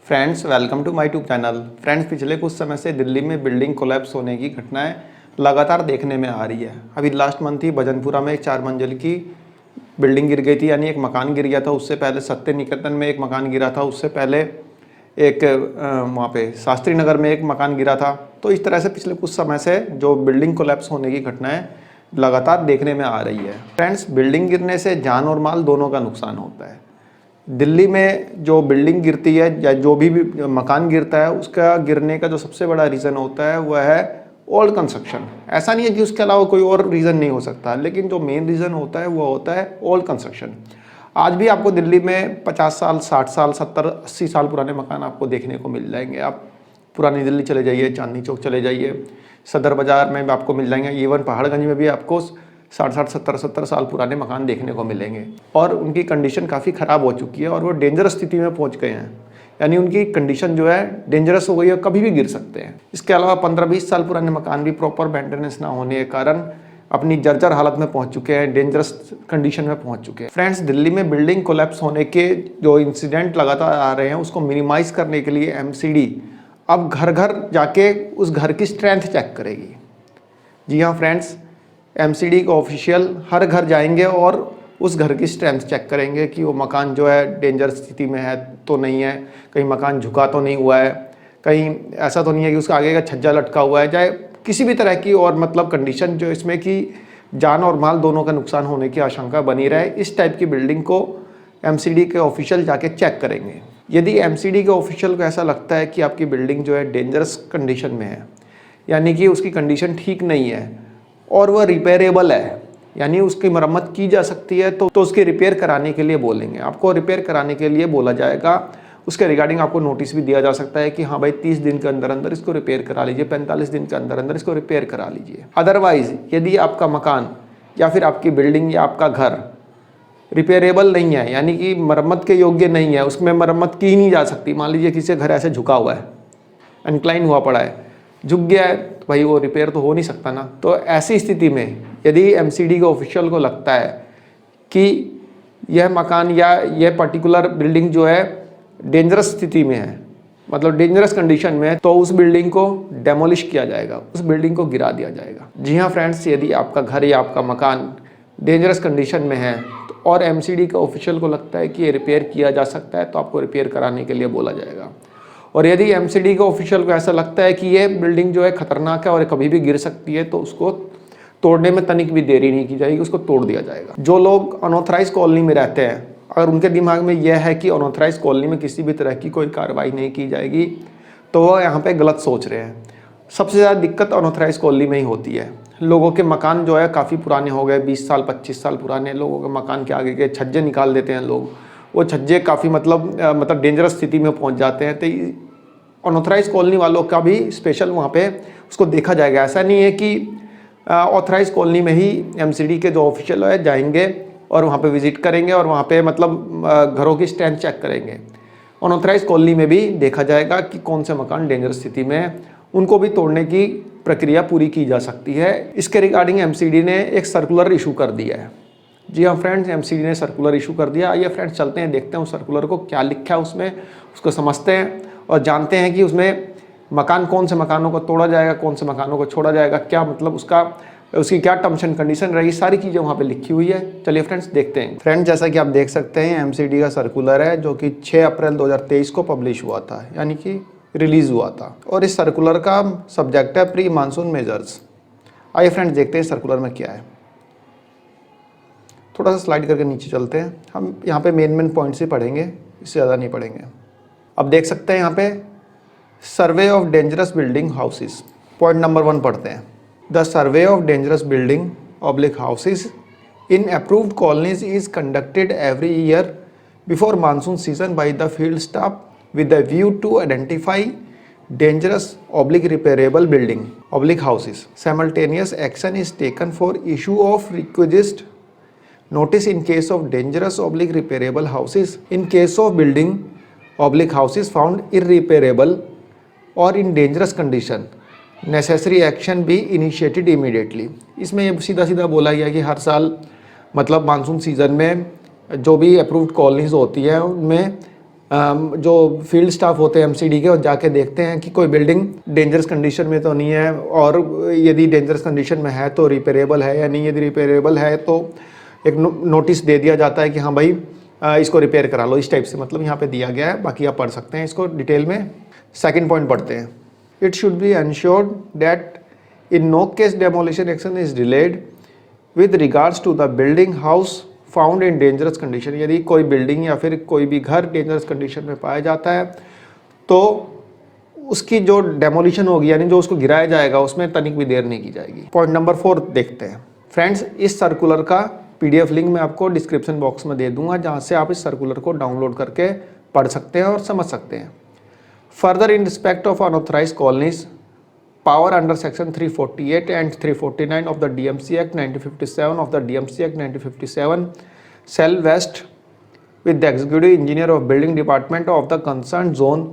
Friends welcome to my YouTube channel. Friends पिछले कुछ समय से दिल्ली में बिल्डिंग कोलैप्स होने की घटनाएं लगातार देखने में आ रही है। अभी लास्ट मंथ ही भजनपुरा में एक 4 मंजिल की बिल्डिंग गिर गई थी, यानी एक मकान गिर गया था। उससे पहले सत्य निकेतन में एक मकान गिरा था, उससे पहले एक वहाँ पे शास्त्री नगर में एक मकान गिरा था। तो इस तरह से पिछले कुछ समय से जो बिल्डिंग कोलैप्स होने की घटनाएं लगातार देखने में आ रही है। फ्रेंड्स बिल्डिंग गिरने से जान और माल दोनों का नुकसान होता है। दिल्ली में जो बिल्डिंग गिरती है या जो भी मकान गिरता है, उसका गिरने का जो सबसे बड़ा रीज़न होता है वह है ओल्ड कंस्ट्रक्शन। ऐसा नहीं है कि उसके अलावा कोई और रीज़न नहीं हो सकता, लेकिन जो मेन रीज़न होता है वो होता है ओल्ड कंस्ट्रक्शन। आज भी आपको दिल्ली में 50 साल, 60 साल, 70, 80 साल पुराने मकान आपको देखने को मिल जाएंगे। आप पुरानी दिल्ली चले जाइए, चांदनी चौक चले जाइए, सदर बाज़ार में भी आपको मिल जाएंगे। इवन पहाड़गंज में भी आपको 60-60, 70-70 साल पुराने मकान देखने को मिलेंगे और उनकी कंडीशन काफ़ी ख़राब हो चुकी है और वो डेंजरस स्थिति में पहुंच गए हैं। यानी उनकी कंडीशन जो है डेंजरस हो गई है, कभी भी गिर सकते हैं। इसके अलावा 15-20 साल पुराने मकान भी प्रॉपर मेंटेनेंस ना होने के कारण अपनी जर्जर हालत में पहुंच चुके हैं, डेंजरस कंडीशन में पहुंच चुके हैं। फ्रेंड्स दिल्ली में बिल्डिंग कोलैप्स होने के जो इंसिडेंट लगातार आ रहे हैं, उसको मिनिमाइज करने के लिए एमसीडी अब घर घर जाके उस घर की स्ट्रेंथ चेक करेगी। जी हाँ फ्रेंड्स, एमसीडी के ऑफिशियल हर घर जाएंगे और उस घर की स्ट्रेंथ चेक करेंगे कि वो मकान जो है डेंजर स्थिति में है तो नहीं है, कहीं मकान झुका तो नहीं हुआ है, कहीं ऐसा तो नहीं है कि उसका आगे का छज्जा लटका हुआ है, चाहे किसी भी तरह की और मतलब कंडीशन जो इसमें कि जान और माल दोनों का नुकसान होने की आशंका बनी रहे, इस टाइप की बिल्डिंग को एमसीडी के ऑफिशियल जाके चेक करेंगे। यदि एमसीडी के ऑफिशियल को ऐसा लगता है कि आपकी बिल्डिंग जो है डेंजरस कंडीशन में है, यानी कि उसकी कंडीशन ठीक नहीं है और वह रिपेयरेबल है, यानी उसकी मरम्मत की जा सकती है, तो उसके रिपेयर कराने के लिए बोलेंगे। आपको रिपेयर कराने के लिए बोला जाएगा। उसके रिगार्डिंग आपको नोटिस भी दिया जा सकता है कि हाँ भाई 30 दिन के अंदर अंदर इसको रिपेयर करा लीजिए, 45 दिन के अंदर अंदर इसको रिपेयर करा लीजिए। अदरवाइज यदि आपका मकान या फिर आपकी बिल्डिंग या आपका घर रिपेयरेबल नहीं है, यानी कि मरम्मत के योग्य नहीं है, उसमें मरम्मत की ही नहीं जा सकती। मान लीजिए किसी घर ऐसे झुका हुआ है, इंक्लाइन हुआ पड़ा है, झुक गया है, तो भाई वो रिपेयर तो हो नहीं सकता ना। तो ऐसी स्थिति में यदि एमसीडी के ऑफिशियल को लगता है कि यह मकान या यह पर्टिकुलर बिल्डिंग जो है डेंजरस स्थिति में है, मतलब डेंजरस कंडीशन में है, तो उस बिल्डिंग को डेमोलिश किया जाएगा, उस बिल्डिंग को गिरा दिया जाएगा। जी हाँ फ्रेंड्स, यदि आपका घर या आपका मकान डेंजरस कंडीशन में है और एमसीडी के ऑफिशियल को लगता है कि ये रिपेयर किया जा सकता है, तो आपको रिपेयर कराने के लिए बोला जाएगा। और यदि एमसीडी के ऑफिशियल को ऐसा लगता है कि ये बिल्डिंग जो है खतरनाक है और कभी भी गिर सकती है, तो उसको तोड़ने में तनिक भी देरी नहीं की जाएगी, उसको तोड़ दिया जाएगा। जो लोग अनऑथराइज कॉलोनी में रहते हैं, अगर उनके दिमाग में यह है कि अनऑथराइज कॉलोनी में किसी भी तरह की कोई कार्रवाई नहीं की जाएगी, तो वह यहाँ पे गलत सोच रहे हैं। सबसे ज़्यादा दिक्कत अनऑथराइज कॉलोनी में ही होती है। लोगों के मकान जो है काफ़ी पुराने हो गए, 20 साल 25 साल पुराने लोगों के मकान के आगे के छज्जे निकाल देते हैं लोग। वो छज्जे काफ़ी मतलब डेंजरस स्थिति में पहुँच जाते हैं। तो अनऑथराइज कॉलोनी वालों का भी स्पेशल वहाँ पे उसको देखा जाएगा। ऐसा नहीं है कि ऑथराइज कॉलोनी में ही एमसीडी के जो ऑफिशियल है जाएंगे और वहाँ पे विजिट करेंगे और वहाँ पे मतलब घरों की स्ट्रेंथ चेक करेंगे। अनऑथराइज कॉलोनी में भी देखा जाएगा कि कौन से मकान डेंजरस स्थिति में है, उनको भी तोड़ने की प्रक्रिया पूरी की जा सकती है। इसके रिगार्डिंग एमसीडी ने एक सर्कुलर इशू कर दिया है। जी हाँ फ्रेंड्स, एमसीडी ने सर्कुलर इशू कर दिया। आइए फ्रेंड्स चलते हैं, देखते हैं उस सर्कुलर को क्या लिखा है उसमें, उसको समझते हैं और जानते हैं कि उसमें मकान कौन से मकानों को तोड़ा जाएगा, कौन से मकानों को छोड़ा जाएगा, क्या मतलब उसकी क्या टर्म्स एंड कंडीशन रहेगी, सारी चीज़ें वहाँ पे लिखी हुई है। चलिए फ्रेंड्स देखते हैं। फ्रेंड्स जैसा कि आप देख सकते हैं, एमसीडी का सर्कुलर है जो कि 6 अप्रैल 2023 को पब्लिश हुआ था, यानी कि रिलीज़ हुआ था। और इस सर्कुलर का सब्जेक्ट है प्री मानसून मेजर्स। आइए फ्रेंड्स देखते हैं सर्कुलर में क्या है। थोड़ा सा स्लाइड करके नीचे चलते हैं। हम यहाँ पे मेन पॉइंट्स ही पढ़ेंगे, इससे ज़्यादा नहीं पढ़ेंगे। अब देख सकते हैं यहाँ पे सर्वे of dangerous building houses. Point number 1 पढ़ते हैं। The survey of dangerous building oblique houses in approved colonies is conducted every year before monsoon season by the field staff with a view to identify dangerous oblique repairable building oblique houses. Simultaneous action is taken for issue of requisite notice in case of dangerous oblique repairable houses. In case of building oblique houses found irreparable or in dangerous condition, necessary action be initiated immediately. इसमें ये सीधा सीधा बोला गया कि हर साल मतलब monsoon season में जो भी अप्रूव्ड कॉलोनीज होती है उनमें जो फील्ड स्टाफ होते हैं एमसीडी के, और जाके देखते हैं कि कोई बिल्डिंग डेंजरस कंडीशन में तो नहीं है, और यदि डेंजरस कंडीशन में है तो रिपेयरेबल है या नहीं। यदि रिपेयरेबल है तो एक नोटिस दे दिया जाता है कि हाँ भाई इसको रिपेयर करा लो, इस टाइप से मतलब यहाँ पे दिया गया है। बाकी आप पढ़ सकते हैं इसको डिटेल में। सेकंड पॉइंट पढ़ते हैं। It should be ensured that in no case demolition action is delayed with regards to the building house found in dangerous condition. यदि कोई बिल्डिंग या फिर कोई भी घर डेंजरस कंडीशन में पाया जाता है तो उसकी जो डेमोलिशन होगी, यानी जो उसको गिराया जाएगा, उसमें तनिक भी देर नहीं की जाएगी। पॉइंट नंबर 4 देखते हैं। फ्रेंड्स, इस सर्कुलर का पीडीएफ लिंक मैं आपको डिस्क्रिप्शन बॉक्स में दे दूंगा, जहां से आप इस सर्कुलर को डाउनलोड करके पढ़ सकते हैं और समझ सकते हैं। Further, in respect of unauthorised colonies, power under section 348 and 349 of the DMC Act 1957 of the DMC Act 1957 shall vest with the executive engineer of building department of the concerned zone,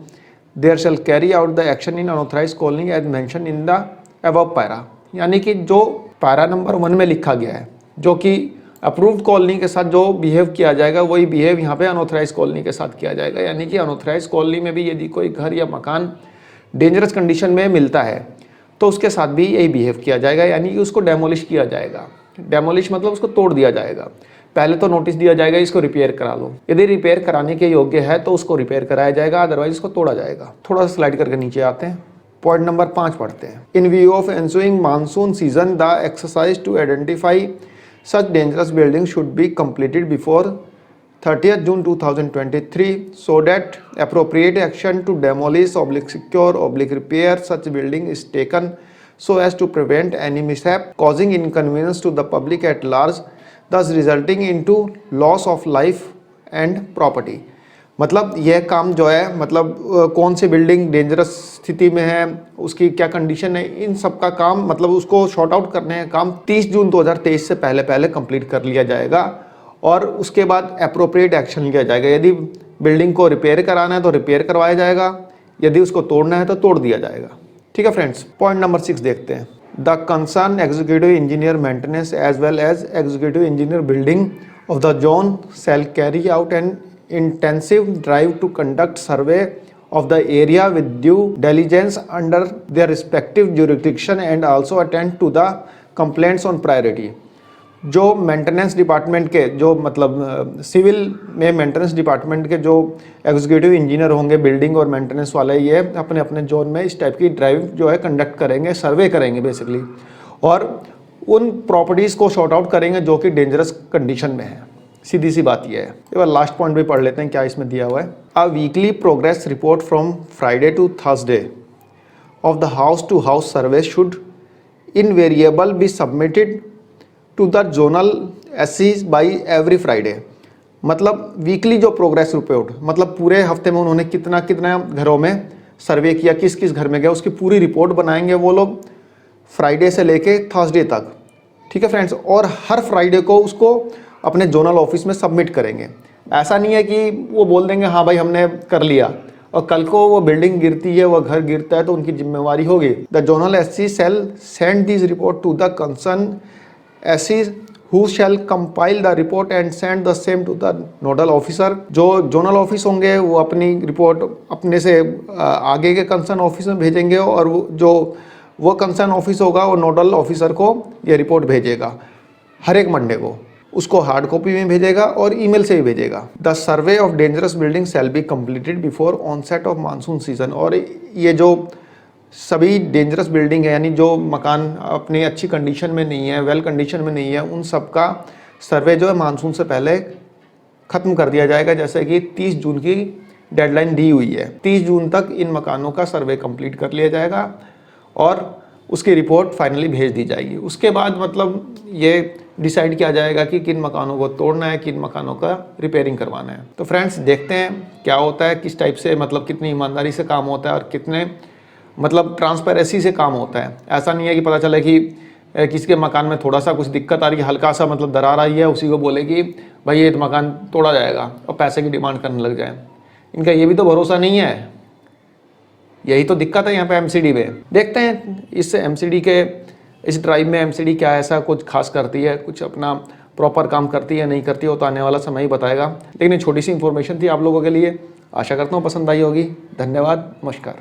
there shall carry out the action in unauthorized colony as mentioned in the above para। यानी कि जो para number 1 में लिखा गया है, जो कि approved colony के साथ जो बिहेव किया जाएगा, वही बिहेव यहाँ पे अनऑथराइज्ड कॉलोनी के साथ किया जाएगा। यानी कि अनऑथराइज्ड कॉलोनी में भी यदि कोई घर या मकान डेंजरस कंडीशन में मिलता है तो उसके साथ भी यही बिहेव किया जाएगा, यानी कि उसको डेमोलिश किया जाएगा। डेमोलिश मतलब उसको तोड़ दिया जाएगा। पहले तो नोटिस दिया जाएगा इसको रिपेयर करा लो, यदि रिपेयर कराने के योग्य है तो उसको रिपेयर कराया जाएगा, अदरवाइज उसको तोड़ा जाएगा। थोड़ा सा स्लाइड करके नीचे आते हैं। पॉइंट नंबर 5 पढ़ते हैं। In view of ensuing monsoon season the exercise to identify such dangerous building should be completed before 30th June 2023 so that appropriate action to demolish, secure, repair such building is taken so as to prevent any mishap causing inconvenience to the public at large, thus resulting into loss of life and property। मतलब यह काम जो है, मतलब कौन सी building dangerous स्थिति में है, उसकी क्या कंडीशन है, इन सब का काम, मतलब उसको शॉर्ट आउट करने का काम 30 जून 2023 से पहले कंप्लीट कर लिया जाएगा, और उसके बाद एप्रोप्रिएट एक्शन लिया जाएगा। यदि बिल्डिंग को रिपेयर कराना है तो रिपेयर करवाया जाएगा, यदि उसको तोड़ना है तो तोड़ दिया जाएगा। ठीक है फ्रेंड्स, पॉइंट नंबर 6 देखते हैं। The concern executive engineer maintenance as well as executive engineer building of the zone shall carry out an intensive drive to conduct survey of the area with due diligence under their respective jurisdiction and also attend to the complaints on priority। जो maintenance department के जो मतलब civil में maintenance department के जो executive engineer होंगे building और maintenance वाले, ये अपने अपने जोन में इस टाइप की ड्राइव जो है कंडक्ट करेंगे, सर्वे करेंगे बेसिकली, और उन प्रॉपर्टीज़ को शॉर्ट आउट करेंगे जो कि डेंजरस कंडीशन में है। सीधी सी बात यह है। एक बार लास्ट पॉइंट भी पढ़ लेते हैं क्या इसमें दिया हुआ है। A weekly progress report from Friday to Thursday of the house to house survey should invariable be submitted to the zonal एससीज बाई एवरी फ्राइडे। मतलब वीकली जो प्रोग्रेस रिपोर्ट, मतलब पूरे हफ्ते में उन्होंने कितना कितना घरों में सर्वे किया, किस किस घर में गया, उसकी पूरी रिपोर्ट बनाएंगे वो लोग फ्राइडे से लेके थर्सडे तक। ठीक है फ्रेंड्स, और हर फ्राइडे को उसको अपने जोनल ऑफिस में सबमिट करेंगे। ऐसा नहीं है कि वो बोल देंगे हाँ भाई हमने कर लिया, और कल को वो बिल्डिंग गिरती है, वो घर गिरता है तो उनकी जिम्मेवारी होगी। The zonal SC shall send this report to the concern एससीज who shall compile the report and send the same to the nodal officer। जो जोनल ऑफिस होंगे वो अपनी रिपोर्ट अपने से आगे के कंसर्न ऑफिस में भेजेंगे, और वो कंसर्न ऑफिस होगा वो नोडल ऑफिसर को ये रिपोर्ट भेजेगा हर एक मंडे को। उसको हार्ड कॉपी में भेजेगा और ईमेल से भी भेजेगा। The survey of dangerous building shall be completed before onset of monsoon season. और ये जो सभी डेंजरस बिल्डिंग है, यानी जो मकान अपनी अच्छी कंडीशन में नहीं है, वेल कंडीशन में नहीं है, उन सब का सर्वे जो है मानसून से पहले ख़त्म कर दिया जाएगा। जैसे कि 30 जून की डेडलाइन दी हुई है, 30 जून तक इन मकानों का सर्वे कंप्लीट कर लिया जाएगा और उसकी रिपोर्ट फाइनली भेज दी जाएगी। उसके बाद मतलब ये डिसाइड किया जाएगा कि किन मकानों को तोड़ना है, किन मकानों का रिपेयरिंग करवाना है। तो फ्रेंड्स देखते हैं क्या होता है, किस टाइप से मतलब कितनी ईमानदारी से काम होता है और कितने मतलब ट्रांसपेरेंसी से काम होता है। ऐसा नहीं है कि पता चले कि किसी के मकान में थोड़ा सा कुछ दिक्कत आ रही है, हल्का सा मतलब दरार आई है, उसी को बोले कि भाई ये मकान तोड़ा जाएगा और पैसे की डिमांड करने लग जाए। इनका ये भी तो भरोसा नहीं है, यही तो दिक्कत है यहाँ पे एमसीडी में। देखते हैं इस एमसीडी के इस ड्राइव में एमसीडी क्या ऐसा कुछ खास करती है, कुछ अपना प्रॉपर काम करती है नहीं करती है, वो तो आने वाला समय ही बताएगा। लेकिन ये छोटी सी इन्फॉर्मेशन थी आप लोगों के लिए। आशा करता हूँ पसंद आई होगी। धन्यवाद, नमस्कार।